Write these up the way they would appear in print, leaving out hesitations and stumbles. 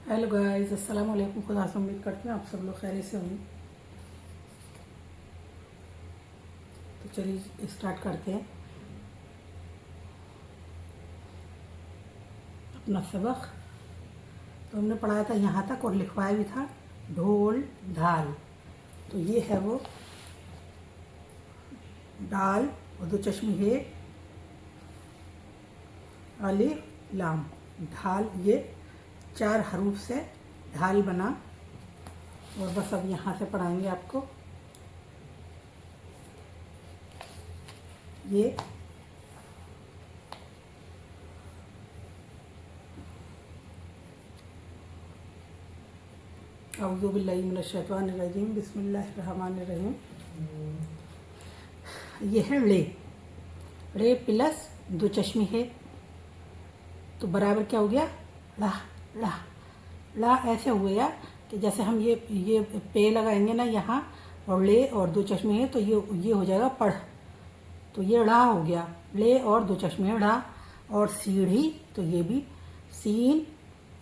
Hello guys, अस्सलाम वालेकुम। खुदा से उम्मीद करती हूँ आप सब लोग खैरियत से होंगे। तो चलिए स्टार्ट करते हैं अपना सबक। तो हमने पढ़ाया था यहाँ तक और लिखवाया भी था ढोल ढाल। तो ये है वो डाल और दो चश्मे है अलिफ लाम ढाल। ये 4 हरूफ से ढाल बना। और बस अब यहाँ से पढ़ाएंगे आपको ये औज़ु बिल्लाहि मिनश शैतानिर रजीम बिस्मिल्लाहिर रहमानिर रहीम। ये है रे प्लस दो चश्मे है तो बराबर क्या हो गया ला ला ला। ऐसे हो गया कि जैसे हम ये पे लगाएंगे ना यहाँ और ले और दो चश्मे है तो ये हो जाएगा पढ़। तो ये ड़ा हो गया ले और दो चश्मे ड़ा। और सीढ़ी तो ये भी सीन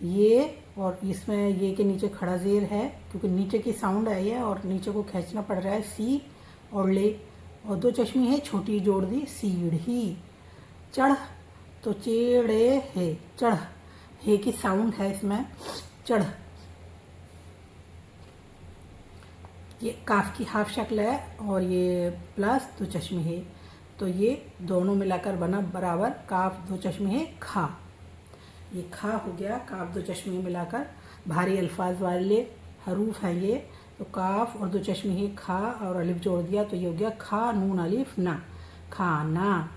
ये और इसमें ये के नीचे खड़ा जेर है क्योंकि नीचे की साउंड आई है और नीचे को खींचना पड़ रहा है सी और ले। और दो चश्मे है छोटी जोड़ दी सीढ़ी। चढ़ तो चेड़े है चढ़ हे की साउंड है इसमें चढ़। ये काफ की हाफ शक्ल है और ये प्लस दो चश्मे है तो ये दोनों मिलाकर बना बराबर काफ दो चश्मे है खा। ये खा हो गया काफ दो चश्मे मिलाकर भारी अल्फाज वाले हरूफ है ये। तो काफ और दो चश्मे है खा और अलिफ जोड़ दिया तो ये हो गया खा नून अलिफ ना खाना।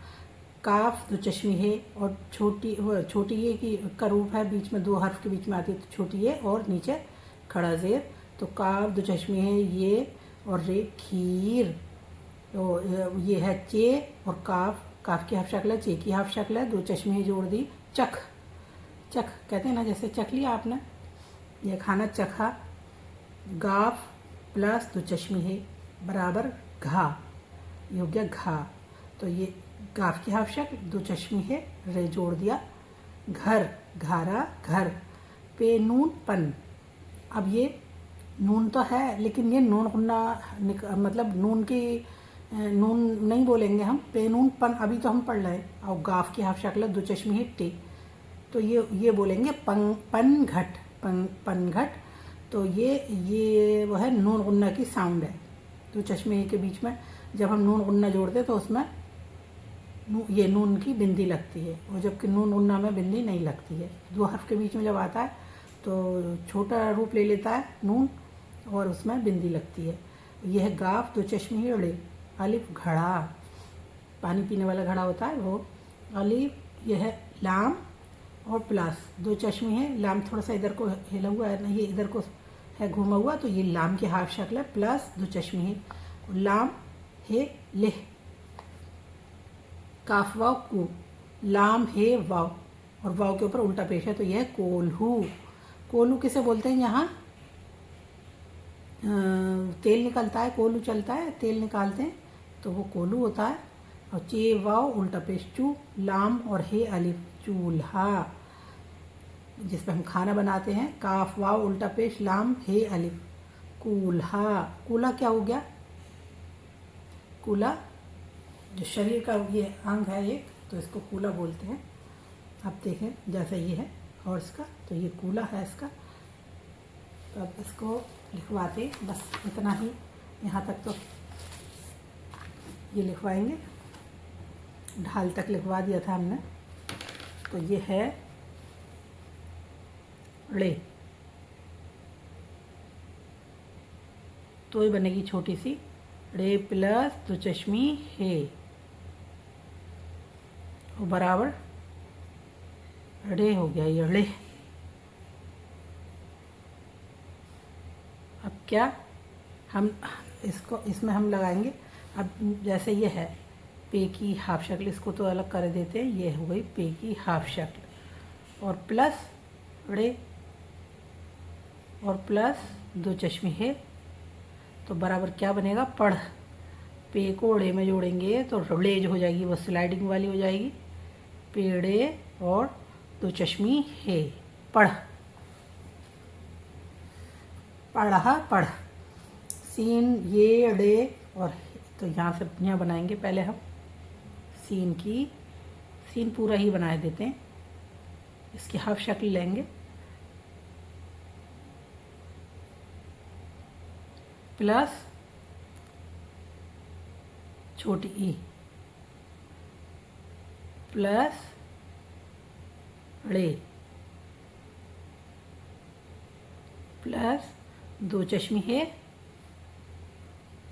काफ दो चश्मे है और छोटी ये की का रूप है बीच में दो हर्फ के बीच में आती है तो छोटी ये और नीचे खड़ा जेर। तो काफ दो चश्मे है ये और रे खीर। तो ये है चे और काफ की हाफ शक्ल है चे की हाफ शक्ल है दो चश्मे जोड़ दी चख। चख कहते हैं ना जैसे चख लिया आपने ये खाना चखा। गाफ प्लस दो चश्मे है बराबर घा ये हो गया घा। तो ये गाफ की हाफ शक्ल दो चश्मे है रे जोड़ दिया घर घारा घर। पे नून पन। अब ये नून तो है लेकिन ये नून गुन्ना मतलब नून की नून नहीं बोलेंगे हम पे नून पन अभी तो हम पढ़ रहे हैं। और गाफ की हाफ शक्ल दो चश्मे है टे तो ये बोलेंगे पन घट पन घट। तो ये वो है नून गुन्ना की साउंड है। दो चश्मे के बीच में जब हम नून गुन्ना जोड़ते तो उसमें ये नून की बिंदी लगती है और जबकि नून गुन्ना में बिंदी नहीं लगती है। दो हर्फ के बीच में जब आता है तो छोटा रूप ले लेता है नून और उसमें बिंदी लगती है। यह है गाफ दो चश्मे अड़े अलिफ घड़ा पानी पीने वाला घड़ा होता है वो अलिफ। यह है लाम और प्लस दो चश्मे हैं लाम थोड़ा सा इधर को हिला हुआ है ना ये इधर को है घूमा हुआ तो ये लाम की हाफ शक्ल है प्लस दो चश्मे हैं लाम है ले। काफ वाव कू लाम है वाव और वाव के ऊपर उल्टा पेश है तो यह है कोल्हू। कोल्हू किसे बोलते हैं यहाँ तेल निकलता है कोल्हू चलता है तेल निकालते हैं तो वो कोल्हू होता है। और चे वाव उल्टा पेश चू लाम और हे अलिफ चूल्हा जिस पर हम खाना बनाते हैं। काफ वाव उल्टा पेश लाम हे अलिफ कूल्हा। कूल्हा क्या हो गया कूल्हा जो शरीर का ये अंग है एक तो इसको कूल्हा बोलते हैं। अब देखें जैसा ये है हॉर्स का तो ये कूल्हा है इसका। तो अब इसको लिखवाते बस इतना ही यहाँ तक तो ये लिखवाएंगे ढाल तक लिखवा दिया था हमने। तो ये है रे तो ये बनेगी छोटी सी रे प्लस दो चश्मी है और बराबर रे हो गया ये रे। अब क्या हम इसमें हम लगाएंगे। अब जैसे ये है पे की हाफ शक्ल इसको तो अलग कर देते हैं ये हो गई पे की हाफ शक्ल और प्लस रे और प्लस दो चश्मे है तो बराबर क्या बनेगा पढ़। पे को ड़े में जोड़ेंगे तो रे जो हो जाएगी वो स्लाइडिंग वाली हो जाएगी पेड़े और दो चश्मी है पढ़। पढ़ा पढ़, सीन ये ड़े और तो यहाँ से यहाँ बनाएंगे पहले हम सीन पूरा ही बना देते हैं, इसकी हाफ शक्ल लेंगे, प्लस छोटी ई प्लस ड़े प्लस दो चश्मी है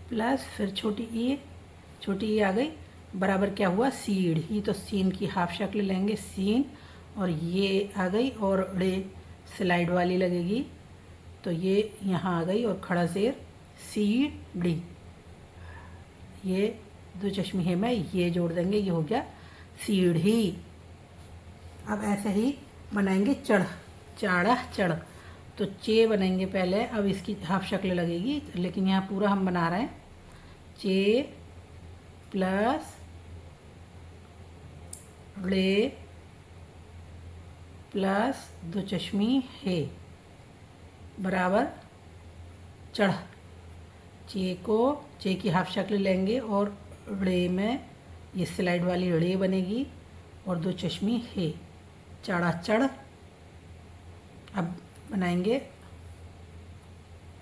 प्लस फिर छोटी ई आ गई बराबर क्या हुआ सीढ़ी। तो सीन की हाफ शक्ल लेंगे सीन और ये आ गई और ड़े स्लाइड वाली लगेगी तो ये यहाँ आ गई और खड़ा शेर सीढ़ी। ये दो चश्मी है में ये जोड़ देंगे, ये हो गया सीढ़ी। अब ऐसे ही बनाएंगे चढ़, चाड़ा चढ़। तो चे बनाएंगे पहले, अब इसकी हाफ शक्ल लगेगी लेकिन यहाँ पूरा हम बना रहे हैं। चे प्लस ड़े प्लस दो चश्मी है बराबर चढ़। चे की हाफ शक्ल लेंगे और ड़े में ये स्लाइड वाली ड़े बनेगी और दो चश्मी है, चाड़ा चढ़। अब बनाएंगे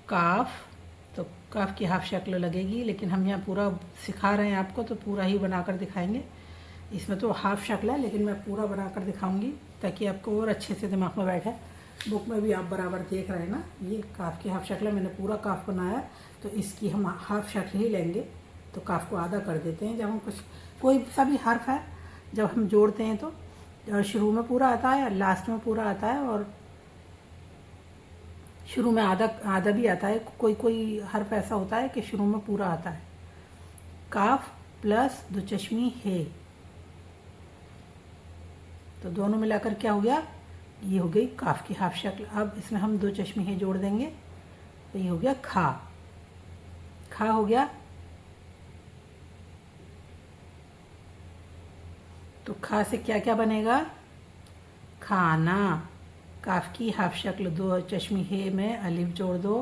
काफ, तो काफ की हाफ शक्ल लगेगी लेकिन हम यहाँ पूरा सिखा रहे हैं आपको तो पूरा ही बनाकर दिखाएंगे। इसमें तो हाफ शक्ल है लेकिन मैं पूरा बनाकर दिखाऊंगी ताकि आपको और अच्छे से दिमाग में बैठे। बुक में भी आप बराबर देख रहे हैं ना, ये काफ की हाफ शक्ल है, मैंने पूरा काफ बनाया तो इसकी हम हाफ शक्ल ही लेंगे। तो काफ को आधा कर देते हैं। जब हम कोई सा भी हर्फ है जब हम जोड़ते हैं तो शुरू में पूरा आता है, लास्ट में पूरा आता है और शुरू में आधा भी आता है। कोई हर्फ ऐसा होता है कि शुरू में पूरा आता है। काफ प्लस दो चश्मी है, तो दोनों मिलाकर क्या हो गया, ये हो गई काफ की हाफ शक्ल। अब इसमें हम दो चश्मी है जोड़ देंगे तो ये हो गया खा, खा हो गया। तो खा से क्या क्या बनेगा, खाना। काफ की हाफ शक्ल, दो चश्मी है में अलिफ जोड़ दो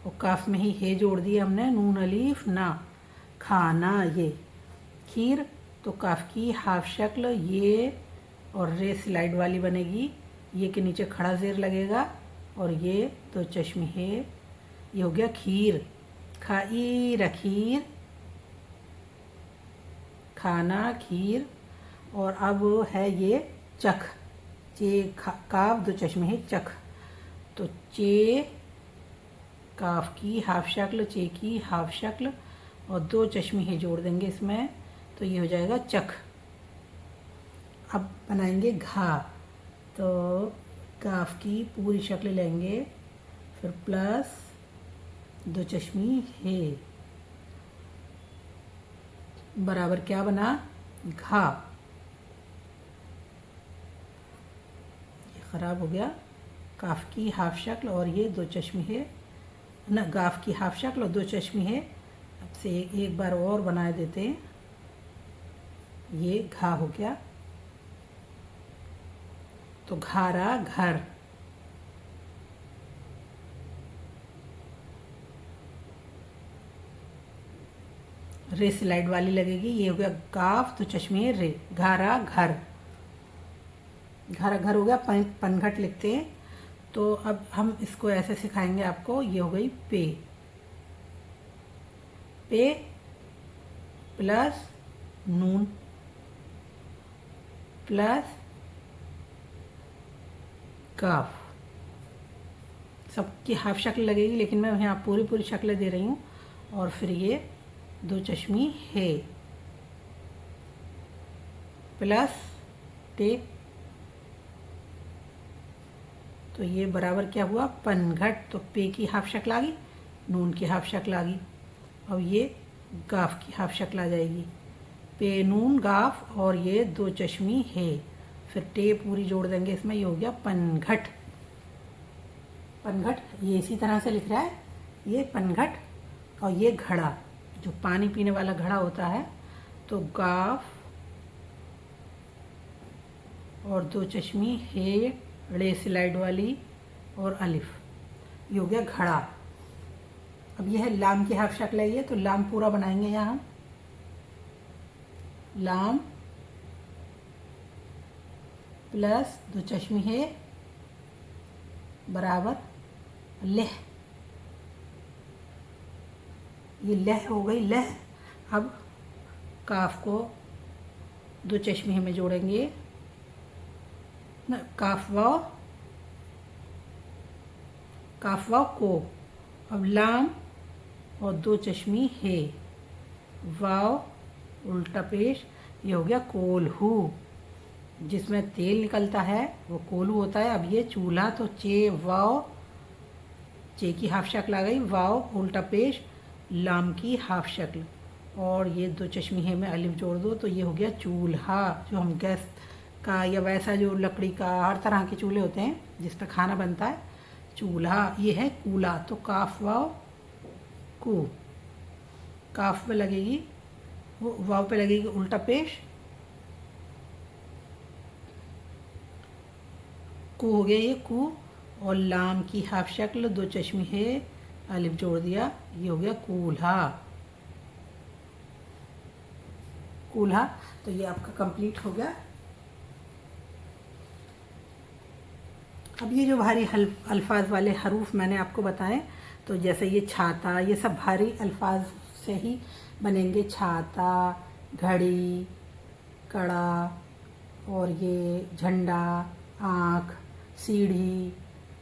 और काफ में ही है जोड़ दिया हमने, नून अलिफ ना, खाना। ये खीर, तो काफ की हाफ शक्ल ये और रे स्लाइड वाली बनेगी, ये के नीचे खड़ा जेर लगेगा और ये दो चश्मी है, ये हो गया खीर। खाई रखीर, खाना खीर। और अब है ये चख, चे काफ दो चश्मे है चख। तो चे काफ की हाफ शक्ल, चे की हाफ शक्ल और दो चश्मे है जोड़ देंगे इसमें तो ये हो जाएगा चख। अब बनाएंगे घा, तो काफ की पूरी शक्ल लेंगे फिर प्लस दो चश्मी है बराबर क्या बना, घा। ये खराब हो गया, काफ की हाफ शक्ल और ये दो चश्मी है ना, गाफ की हाफ शक्ल और दो चश्मी है। अब से एक बार और बना देते हैं, ये घा हो गया। तो घारा घर, रे स्लाइड वाली लगेगी, ये हो गया गाफ तो चश्मे रे, घारा घर। घारा घर हो गया, पनघट लिखते हैं। तो अब हम इसको ऐसे सिखाएंगे आपको, ये हो गई पे, पे प्लस नून प्लस काफ, सबकी हाफ शक्ल लगेगी लेकिन मैं यहाँ पूरी शक्ल दे रही हूँ। और फिर ये दो चश्मी है प्लस टे, तो ये बराबर क्या हुआ पनघट। तो पे की हाफ शक्ल आ गई, नून की हाफ शक्ल आ गई, अब ये गाफ की हाफ शक्ल आ जाएगी, पे नून गाफ और ये दो चश्मी है, फिर टे पूरी जोड़ देंगे इसमें, ये हो गया पनघट। पनघट ये इसी तरह से लिख रहा है, ये पनघट। और ये घड़ा, जो पानी पीने वाला घड़ा होता है, तो गाफ और दो चश्मी है, रे स्लाइड वाली और अलिफ, ये हो गया घड़ा। अब ये है लाम की हाफ शक्ल है ये, तो लाम पूरा बनाएंगे यहाँ हम। लाम प्लस दो चश्मे है बराबर लह। ये लह हो गई लह। अब काफ को दो चश्मे में जोड़ेंगे ना, काफ वाव को। अब लाम और दो चश्मी है, वाव उल्टा पेश, ये हो गया कोल्हू। जिसमें तेल निकलता है वो कोल्हू होता है। अब ये चूल्हा, तो चे वाव, चे की हाफ शक्ल आ गई, वाव उल्टा पेश, लाम की हाफ शक्ल, और ये दो चश्मी है में अलिफ जोड़ दो, तो ये हो गया चूल्हा। जो हम गैस का या वैसा जो लकड़ी का हर तरह के चूल्हे होते हैं जिस पर खाना बनता है, चूल्हा। ये है कूला, तो काफ वाव कू, काफ पे लगेगी, वाव पे लगेगी उल्टा पेश, कू हो गया ये कू, और लाम की हाफ शक्ल, दो चश्मी है अलिफ जोड़ दिया, ये हो गया कूल्हा। कूल्हा, तो ये आपका कंप्लीट हो गया। अब ये जो भारी अल्फाज वाले हरूफ मैंने आपको बताए, तो जैसे ये छाता, ये सब भारी अल्फाज से ही बनेंगे। छाता, घड़ी, कड़ा, और ये झंडा, आँख, सीढ़ी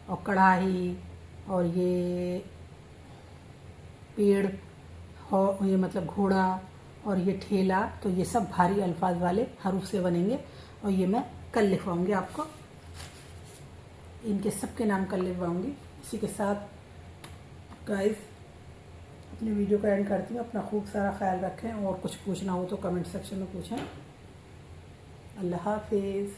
और कढ़ाई, और ये पेड़ हो, ये मतलब घोड़ा, और ये ठेला, तो ये सब भारी अल्फाज वाले हरूफ से बनेंगे। और ये मैं कल लिखवाऊंगी आपको, इनके सब के नाम कल लिखवाऊंगी। इसी के साथ गाइस अपनी वीडियो का एंड करती हूँ। अपना खूब सारा ख्याल रखें, और कुछ पूछना हो तो कमेंट सेक्शन में पूछें। अल्लाह हाफिज़।